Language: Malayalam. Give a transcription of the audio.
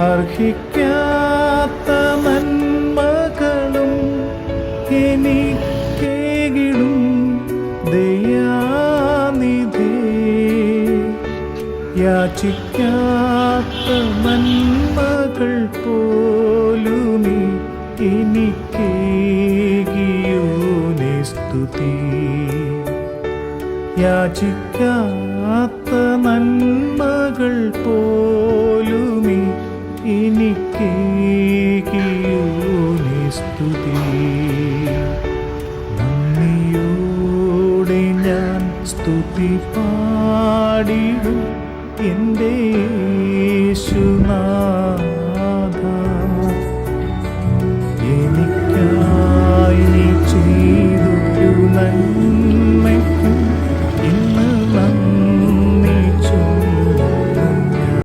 അർഹിക്കാത്ത നന്മകളും എനിക്കേകിടും ദയാനിധി. യാചിക്കാത്ത നന്മകൾ പോലുമീ എനിക്കേകിയോനെ സ്തുതി. യാചിക്കാത്ത നന്മകൾ പോലുമീ എനിക്കേകിയോനെ സ്തുതി. നന്ദിയോടെ ഞാൻ സ്തുതി പാടിടും